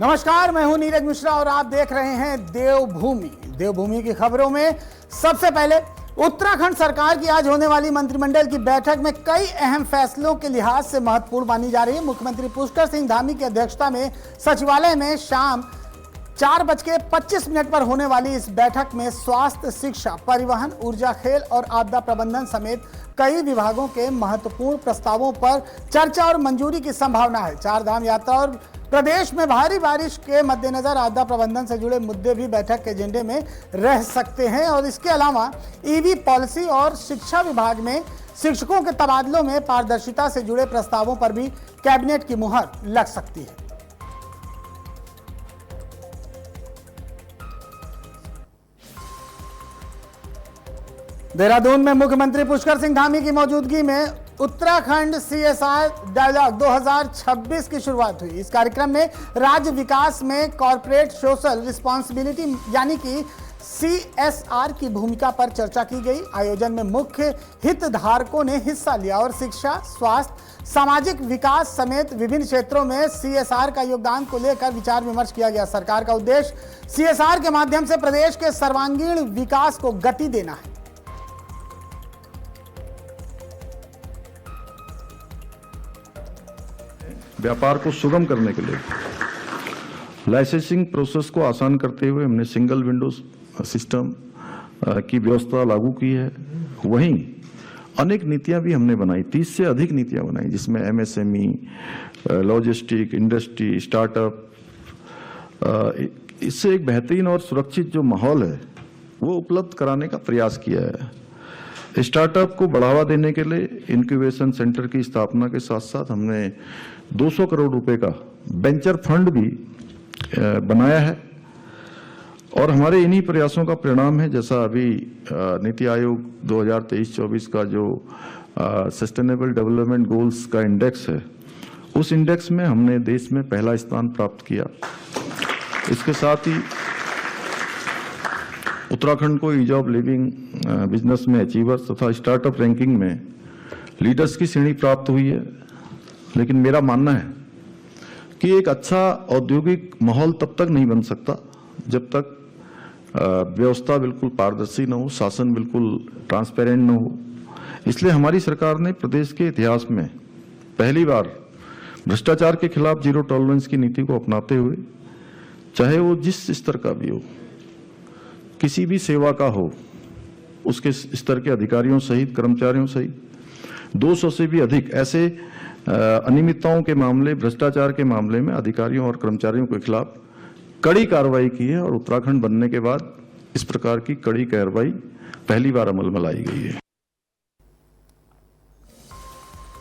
नमस्कार, मैं हूं नीरज मिश्रा और आप देख रहे हैं देवभूमि। देवभूमि की खबरों में सबसे पहले उत्तराखंड सरकार की आज होने वाली मंत्रिमंडल की बैठक में कई अहम फैसलों के लिहाज से महत्वपूर्ण मानी जा रही है। मुख्यमंत्री पुष्कर सिंह धामी की अध्यक्षता में सचिवालय में शाम 4:25 पर होने वाली इस बैठक में स्वास्थ्य, शिक्षा, परिवहन, ऊर्जा, खेल और आपदा प्रबंधन समेत कई विभागों के महत्वपूर्ण प्रस्तावों पर चर्चा और मंजूरी की संभावना है। चारधाम यात्रा और प्रदेश में भारी बारिश के मद्देनजर आपदा प्रबंधन से जुड़े मुद्दे भी बैठक के एजेंडे में रह सकते हैं और इसके अलावा ईवी पॉलिसी और शिक्षा विभाग में शिक्षकों के तबादलों में पारदर्शिता से जुड़े प्रस्तावों पर भी कैबिनेट की मुहर लग सकती है। देहरादून में मुख्यमंत्री पुष्कर सिंह धामी की मौजूदगी में उत्तराखंड सीएसआर डायलॉग 2026 की शुरुआत हुई। इस कार्यक्रम में राज्य विकास में कॉर्पोरेट सोशल रिस्पॉन्सिबिलिटी यानी कि सीएसआर की भूमिका पर चर्चा की गई। आयोजन में मुख्य हितधारकों ने हिस्सा लिया और शिक्षा, स्वास्थ्य, सामाजिक विकास समेत विभिन्न क्षेत्रों में सीएसआर का योगदान को लेकर विचार विमर्श किया गया। सरकार का उद्देश्य सीएसआर के माध्यम से प्रदेश के सर्वांगीण विकास को गति देना है। व्यापार को सुगम करने के लिए लाइसेंसिंग प्रोसेस को आसान करते हुए हमने सिंगल विंडो सिस्टम की व्यवस्था लागू की है। वहीं अनेक नीतियां भी हमने बनाई, 30 से अधिक नीतियां बनाई, जिसमें एमएसएमई, लॉजिस्टिक, इंडस्ट्री, स्टार्टअप, इससे एक बेहतरीन और सुरक्षित जो माहौल है वो उपलब्ध कराने का प्रयास किया है। स्टार्टअप को बढ़ावा देने के लिए इंक्यूबेशन सेंटर की स्थापना के साथ साथ हमने 200 करोड़ रुपए का वेंचर फंड भी बनाया है और हमारे इन्हीं प्रयासों का परिणाम है, जैसा अभी नीति आयोग 2023-24 का जो सस्टेनेबल डेवलपमेंट गोल्स का इंडेक्स है, उस इंडेक्स में हमने देश में पहला स्थान प्राप्त किया। इसके साथ ही उत्तराखंड को ईज ऑफ लिविंग बिजनेस में अचीवर्स तथा स्टार्टअप रैंकिंग में लीडर्स की श्रेणी प्राप्त हुई है। लेकिन मेरा मानना है कि एक अच्छा औद्योगिक माहौल तब तक नहीं बन सकता जब तक व्यवस्था बिल्कुल पारदर्शी न हो, शासन बिल्कुल ट्रांसपेरेंट न हो। इसलिए हमारी सरकार ने प्रदेश के इतिहास में पहली बार भ्रष्टाचार के खिलाफ जीरो टॉलरेंस की नीति को अपनाते हुए, चाहे वो जिस स्तर का भी हो, किसी भी सेवा का हो, उसके स्तर के अधिकारियों सहित, कर्मचारियों सहित 200 से भी अधिक ऐसे अनियमितताओं के मामले, भ्रष्टाचार के मामले में अधिकारियों और कर्मचारियों के खिलाफ कड़ी कार्रवाई की है और उत्तराखंड बनने के बाद इस प्रकार की कड़ी कार्रवाई पहली बार अमल में लाई गई है।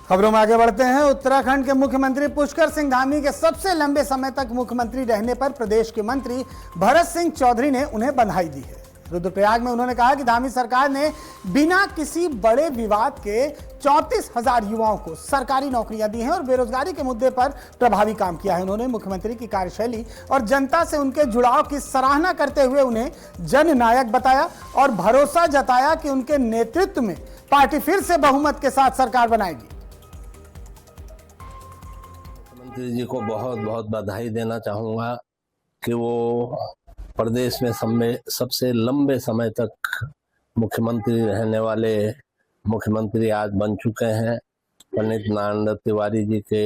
खबरों में आगे बढ़ते हैं। उत्तराखंड के मुख्यमंत्री पुष्कर सिंह धामी के सबसे लंबे समय तक मुख्यमंत्री रहने पर प्रदेश के मंत्री भरत सिंह चौधरी ने उन्हें बधाई दी है। रुद्रप्रयाग में उन्होंने कहा कि धामी सरकार ने बिना किसी बड़े विवाद के 34,000 युवाओं को सरकारी नौकरियां दी हैं और बेरोजगारी के मुद्दे पर प्रभावी काम किया है। उन्होंने मुख्यमंत्री की कार्यशैली और जनता से उनके जुड़ाव की सराहना करते हुए उन्हें जननायक बताया और भरोसा जताया कि उनके नेतृत्व में पार्टी फिर से बहुमत के साथ सरकार बनाएगी। मुख्यमंत्री जी को बहुत बहुत बधाई देना चाहूँगा कि वो प्रदेश में सबसे लंबे समय तक मुख्यमंत्री रहने वाले मुख्यमंत्री आज बन चुके हैं। पंडित नारायण दत्त तिवारी जी के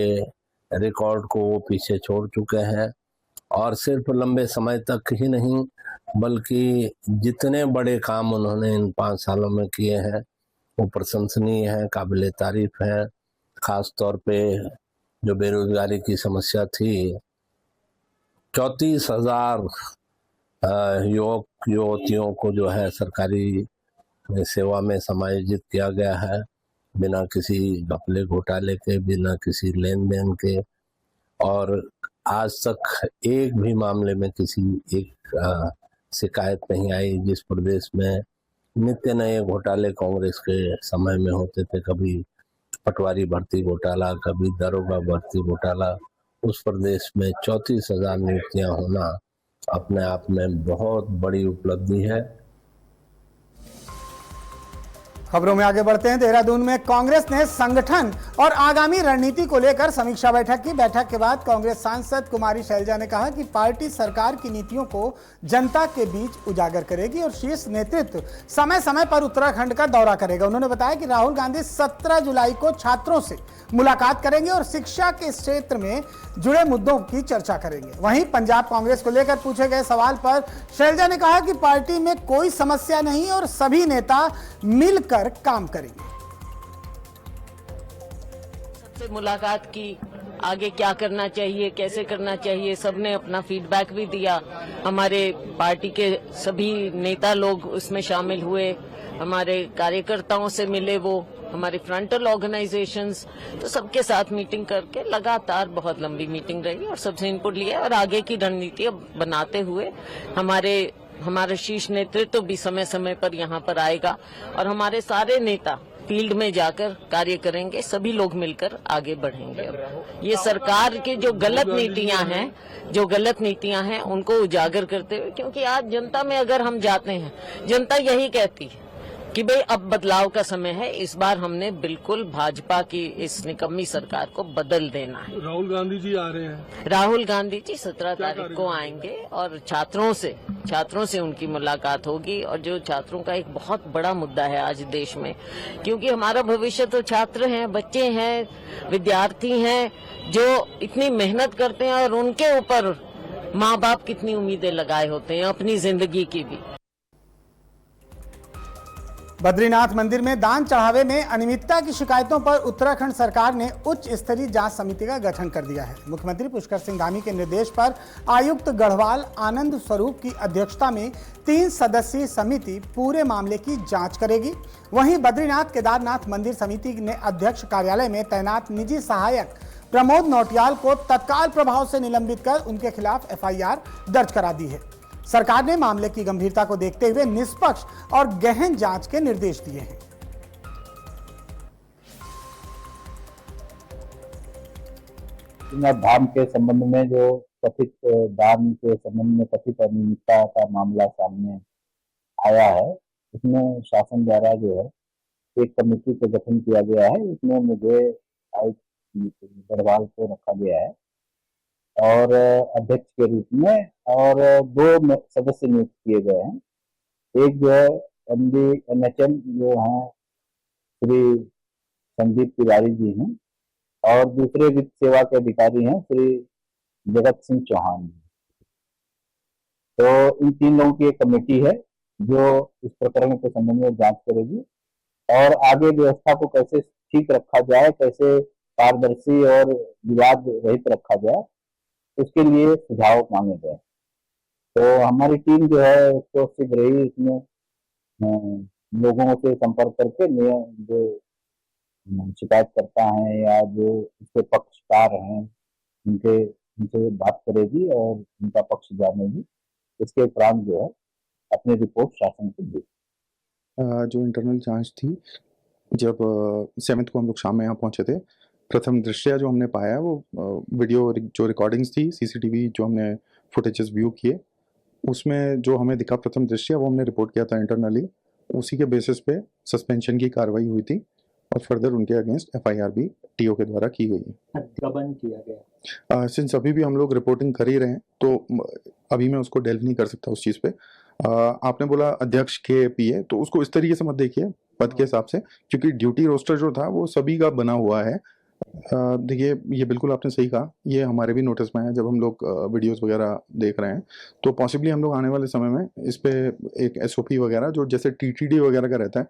रिकॉर्ड को वो पीछे छोड़ चुके हैं और सिर्फ लंबे समय तक ही नहीं बल्कि जितने बड़े काम उन्होंने इन 5 सालों में किए हैं वो प्रशंसनीय है, काबिले तारीफ है। खास तौर पे जो बेरोजगारी की समस्या थी, 34,000 युवक युवतियों को जो है सरकारी सेवा में समायोजित किया गया है, बिना किसी घपले घोटाले के, बिना किसी लेन देन के। और आज तक एक भी मामले में किसी एक शिकायत नहीं आई। जिस प्रदेश में नित्य नए घोटाले कांग्रेस के समय में होते थे, कभी पटवारी भर्ती घोटाला, कभी दरोगा भर्ती घोटाला, उस प्रदेश में 34,000 नियुक्तियां होना अपने आप में बहुत बड़ी उपलब्धि है। खबरों में आगे बढ़ते हैं। देहरादून में कांग्रेस ने संगठन और आगामी रणनीति को लेकर समीक्षा बैठक की। बैठक के बाद कांग्रेस सांसद कुमारी शैलजा ने कहा कि पार्टी सरकार की नीतियों को जनता के बीच उजागर करेगी और शीर्ष नेतृत्व समय समय पर उत्तराखंड का दौरा करेगा। उन्होंने बताया कि राहुल गांधी 17 जुलाई को छात्रों से मुलाकात करेंगे और शिक्षा के क्षेत्र में जुड़े मुद्दों की चर्चा करेंगे। वहीं पंजाब कांग्रेस को लेकर पूछे गए सवाल पर शैलजा ने कहा कि पार्टी में कोई समस्या नहीं और सभी नेता मिलकर काम करेंगे। सबसे मुलाकात की, आगे क्या करना चाहिए, कैसे करना चाहिए, सबने अपना फीडबैक भी दिया। हमारे पार्टी के सभी नेता लोग उसमें शामिल हुए, हमारे कार्यकर्ताओं से मिले, वो हमारे फ्रंटल ऑर्गेनाइजेशंस, तो सबके साथ मीटिंग करके लगातार बहुत लंबी मीटिंग रही और सबसे इनपुट लिया और आगे की रणनीति बनाते हुए हमारा शीर्ष नेतृत्व भी समय समय पर यहाँ पर आएगा और हमारे सारे नेता फील्ड में जाकर कार्य करेंगे, सभी लोग मिलकर आगे बढ़ेंगे। अब ये सरकार की जो गलत नीतियां हैं उनको उजागर करते हुए, क्योंकि आज जनता में अगर हम जाते हैं, जनता यही कहती है कि भाई अब बदलाव का समय है। इस बार हमने बिल्कुल भाजपा की इस निकम्मी सरकार को बदल देना है। राहुल गांधी जी आ रहे हैं। राहुल गांधी जी 17 तारीख को आएंगे और छात्रों से उनकी मुलाकात होगी। और जो छात्रों का एक बहुत बड़ा मुद्दा है आज देश में, क्योंकि हमारा भविष्य तो छात्र हैं, बच्चे हैं, विद्यार्थी हैं जो इतनी मेहनत करते हैं और उनके ऊपर माँ बाप कितनी उम्मीदें लगाए होते हैं अपनी जिंदगी की भी। बद्रीनाथ मंदिर में दान चढ़ावे में अनियमितता की शिकायतों पर उत्तराखंड सरकार ने उच्च स्तरीय जांच समिति का गठन कर दिया है। मुख्यमंत्री पुष्कर सिंह धामी के निर्देश पर आयुक्त गढ़वाल आनंद स्वरूप की अध्यक्षता में 3 सदस्यीय समिति पूरे मामले की जांच करेगी। वहीं बद्रीनाथ केदारनाथ मंदिर समिति ने अध्यक्ष कार्यालय में तैनात निजी सहायक प्रमोद नौटियाल को तत्काल प्रभाव से निलंबित कर उनके खिलाफ FIR दर्ज करा दी है। सरकार ने मामले की गंभीरता को देखते हुए निष्पक्ष और गहन जांच के निर्देश दिए हैं। धाम के संबंध में जो कथित दान के संबंध में कथित अनियमितता का मामला सामने आया है, इसमें शासन द्वारा जो है एक कमेटी का गठन किया गया है। इसमें मुझे आयुक्त गढ़वाल को रखा गया है और अध्यक्ष के रूप में, और 2 सदस्य नियुक्त किए गए हैं। एक जो है MD NHM जो हैं श्री संदीप तिवारी जी हैं और दूसरे वित्त सेवा के अधिकारी हैं श्री जगत सिंह चौहान जी। तो इन 3 लोगों की एक कमेटी है जो इस प्रकरण के संबंध में जांच करेगी और आगे व्यवस्था को कैसे ठीक रखा जाए, कैसे पारदर्शी और विवाद रहित रखा जाए, उसके लिए सुझाव मांगे गए। तो हमारी टीम जो है उसको शीघ्र ही इसमें लोगों से संपर्क करके जो शिकायत करता है या जो उसके पक्षकार हैं उनसे बात करेगी और उनका पक्ष जानेगी। इसके उपरांत जो है अपनी रिपोर्ट शासन को देगी। जो इंटरनल जांच थी, जब 7 को हम लोग शाम में यहाँ पहुंचे थे, प्रथम दृष्टया जो हमने पाया वो वीडियो जो रिकॉर्डिंग्स थी, CCTV जो हमने फुटेजेस व्यू किए, उसमें जो हमें दिखा प्रथम दृष्टया वो हमने रिपोर्ट किया था इंटरनली। उसी के बेसिस पे सस्पेंशन की कार्रवाई हुई थी और फर्दर उनके अगेंस्ट FIR भी TO के द्वारा की गई है। अध्यापन किया गया सिंस अभी भी हम लोग रिपोर्टिंग कर ही रहे हैं तो अभी मैं उसको डेल्व नहीं कर सकता उस चीज़ पे। आपने बोला अध्यक्ष के PA, तो उसको इस तरीके से मत देखिए पद के हिसाब से, क्योंकि ड्यूटी रोस्टर जो था वो सभी का बना हुआ है। देखिए ये बिल्कुल आपने सही कहा, ये हमारे भी नोटिस में है। जब हम लोग वीडियोस वगैरह देख रहे हैं तो पॉसिबली हम लोग आने वाले समय में इस पे एक SOP वगैरह जो जैसे TTD वगैरह का रहता है,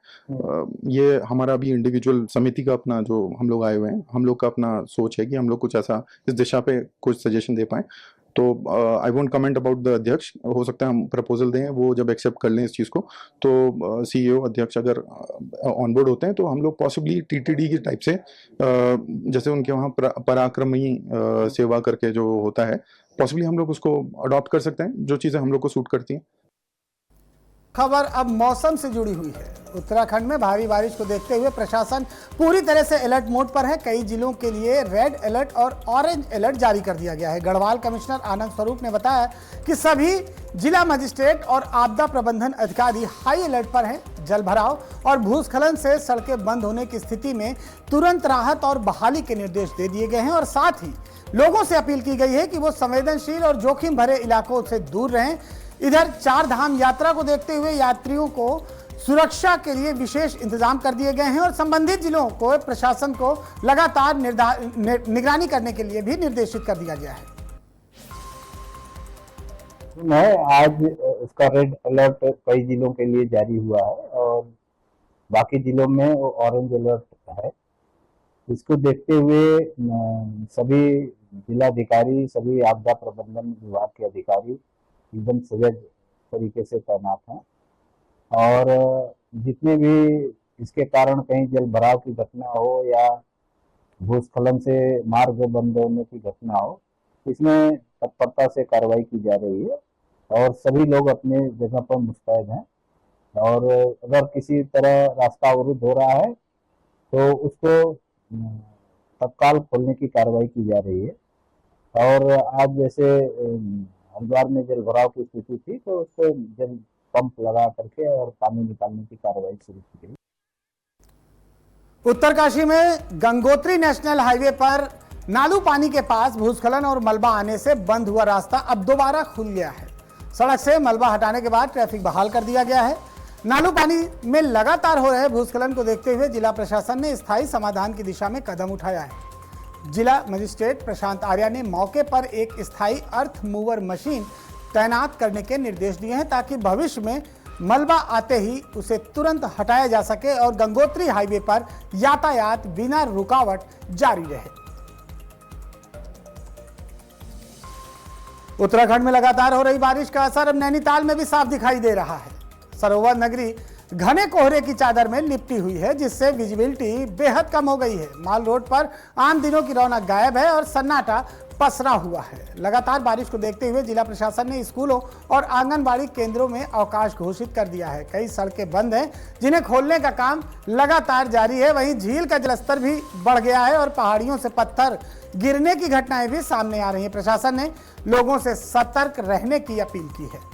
ये हमारा भी इंडिविजुअल समिति का अपना जो हम लोग आए हुए हैं, हम लोग का अपना सोच है कि हम लोग कुछ ऐसा इस दिशा पे कुछ सजेशन दे पाएँ। तो I won't comment about the अध्यक्ष, हो सकता है हम प्रपोजल दें, वो जब एक्सेप्ट कर लें इस चीज़ को तो CEO अध्यक्ष अगर ऑन बोर्ड होते हैं तो हम लोग पॉसिबली TTD की टाइप से जैसे उनके वहाँ पराक्रमी सेवा करके जो होता है, पॉसिबली हम लोग उसको अडॉप्ट कर सकते हैं, जो चीज़ें हम लोग को सूट करती हैं। खबर अब मौसम से जुड़ी हुई है। उत्तराखंड में भारी बारिश को देखते हुए प्रशासन पूरी तरह से अलर्ट मोड पर है। कई जिलों के लिए रेड अलर्ट और ऑरेंज अलर्ट जारी कर दिया गया है। गढ़वाल कमिश्नर आनंद स्वरूप ने बताया कि सभी जिला मजिस्ट्रेट और आपदा प्रबंधन अधिकारी हाई अलर्ट पर हैं। जल भराव और भूस्खलन से सड़कें बंद होने की स्थिति में तुरंत राहत और बहाली के निर्देश दे दिए गए हैं और साथ ही लोगों से अपील की गई है कि वो संवेदनशील और जोखिम भरे इलाकों से दूर रहें। इधर चार धाम यात्रा को देखते हुए यात्रियों को सुरक्षा के लिए विशेष इंतजाम कर दिए गए हैं और संबंधित जिलों को प्रशासन को लगातार निगरानी करने के लिए भी निर्देशित कर दिया गया है। आज इसका रेड अलर्ट कई जिलों के लिए जारी हुआ है और बाकी जिलों में ऑरेंज अलर्ट है। इसको देखते हुए सभी जिलाधिकारी, सभी आपदा प्रबंधन विभाग के अधिकारी एकदम सजग तरीके से तैनात हैं और जितने भी इसके कारण कहीं जल भराव की घटना हो या भूस्खलन से मार्ग बंद होने की घटना हो, इसमें तत्परता से कार्रवाई की जा रही है और सभी लोग अपने जगह पर मुस्तैद हैं और अगर किसी तरह रास्ता अवरुद्ध हो रहा है तो उसको तत्काल खोलने की कार्रवाई की जा रही है। और आज जैसे हरिद्वार में जल भराव की स्थिति थी तो उसको जल पंप लगा करके और पानी निकालने की कार्रवाई शुरू की गई। उत्तरकाशी में गंगोत्री नेशनल हाईवे पर नालू पानी के पास भूस्खलन और मलबा आने से बंद हुआ रास्ता अब दोबारा खुल गया है। सड़क से मलबा हटाने के बाद ट्रैफिक बहाल कर दिया गया है। नालू पानी में लगातार हो रहे भूस्खलन को देखते हुए जिला प्रशासन ने स्थायी समाधान की दिशा में कदम उठाया है। जिला मजिस्ट्रेट प्रशांत आर्या ने मौके पर एक स्थायी अर्थ मूवर मशीन तैनात करने के निर्देश दिए हैं ताकि भविष्य में मलबा आते ही उसे तुरंत हटाया जा सके और गंगोत्री हाईवे पर यातायात बिना रुकावट जारी रहे। उत्तराखंड में लगातार हो रही बारिश का असर अब नैनीताल में भी साफ दिखाई दे रहा है। सरोवर नगरी घने कोहरे की चादर में लिपटी हुई है जिससे विजिबिलिटी बेहद कम हो गई है। माल रोड पर आम दिनों की रौनक गायब है और सन्नाटा पसरा हुआ है। लगातार बारिश को देखते हुए जिला प्रशासन ने स्कूलों और आंगनबाड़ी केंद्रों में अवकाश घोषित कर दिया है। कई सड़कें बंद हैं जिन्हें खोलने का काम लगातार जारी है। वहीं झील का जलस्तर भी बढ़ गया है और पहाड़ियों से पत्थर गिरने की घटनाएं भी सामने आ रही हैं। प्रशासन ने लोगों से सतर्क रहने की अपील की है।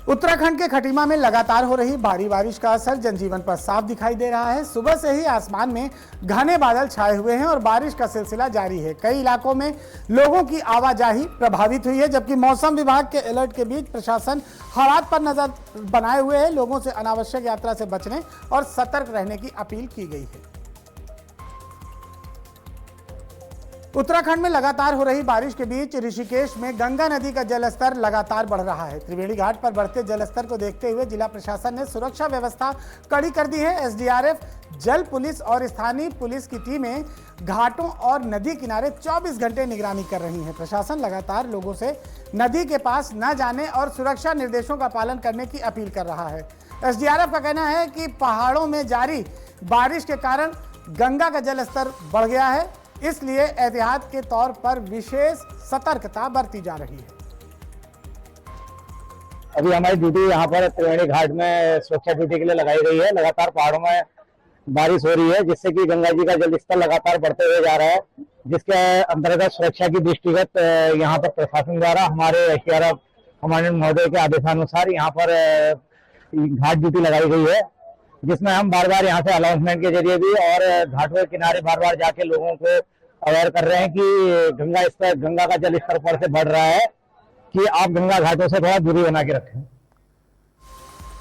उत्तराखंड के खटीमा में लगातार हो रही भारी बारिश का असर जनजीवन पर साफ दिखाई दे रहा है। सुबह से ही आसमान में घने बादल छाए हुए हैं और बारिश का सिलसिला जारी है। कई इलाकों में लोगों की आवाजाही प्रभावित हुई है जबकि मौसम विभाग के अलर्ट के बीच प्रशासन हालात पर नजर बनाए हुए है। लोगों से अनावश्यक यात्रा से बचने और सतर्क रहने की अपील की गई है। उत्तराखंड में लगातार हो रही बारिश के बीच ऋषिकेश में गंगा नदी का जलस्तर लगातार बढ़ रहा है। त्रिवेणी घाट पर बढ़ते जलस्तर को देखते हुए जिला प्रशासन ने सुरक्षा व्यवस्था कड़ी कर दी है। एसडीआरएफ, जल पुलिस और स्थानीय पुलिस की टीमें घाटों और नदी किनारे 24 घंटे निगरानी कर रही हैं। प्रशासन लगातार लोगों से नदी के पास न जाने और सुरक्षा निर्देशों का पालन करने की अपील कर रहा है। एसडीआरएफ का कहना है कि पहाड़ों में जारी बारिश के कारण गंगा का जलस्तर बढ़ गया है, इसलिए एहतियात के तौर पर विशेष सतर्कता बरती जा रही है। अभी हमारी ड्यूटी यहाँ पर त्रिवेणी घाट में सुरक्षा ड्यूटी के लिए लगाई गई है। लगातार पहाड़ों में बारिश हो रही है जिससे कि गंगा जी का जलस्तर लगातार बढ़ते हुए जा रहा है, जिसके अंतर्गत सुरक्षा की दृष्टिगत यहाँ पर प्रशासन द्वारा हमारे एसडीआरएफ कमांडेंट महोदय के आदेशानुसार यहाँ पर घाट ड्यूटी लगाई गई है, जिसमें हम बार बार यहाँ से अनाउंसमेंट के जरिए भी और घाटों के किनारे बार बार जाके लोगों को अवेयर कर रहे हैं कि गंगा का जल स्तर पर से बढ़ रहा है, कि आप गंगा घाटों से थोड़ा दूरी बना के रखें।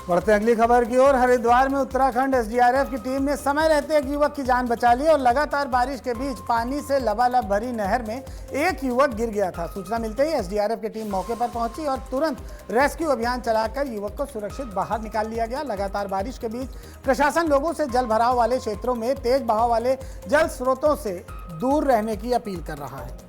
बढ़ते अगली खबर की ओर। हरिद्वार में उत्तराखंड एसडीआरएफ की टीम ने समय रहते एक युवक की जान बचा ली और लगातार बारिश के बीच पानी से लबालब भरी नहर में एक युवक गिर गया था। सूचना मिलते ही एसडीआरएफ की टीम मौके पर पहुंची और तुरंत रेस्क्यू अभियान चलाकर युवक को सुरक्षित बाहर निकाल लिया गया। लगातार बारिश के बीच प्रशासन लोगों से जल भराव वाले क्षेत्रों में तेज बहाव वाले जल स्रोतों से दूर रहने की अपील कर रहा है।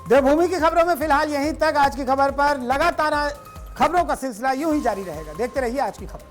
देवभूमि की खबरों में फिलहाल यहीं तक। आज की खबर पर लगातार खबरों का सिलसिला यूं ही जारी रहेगा। देखते रहिए आज की खबर।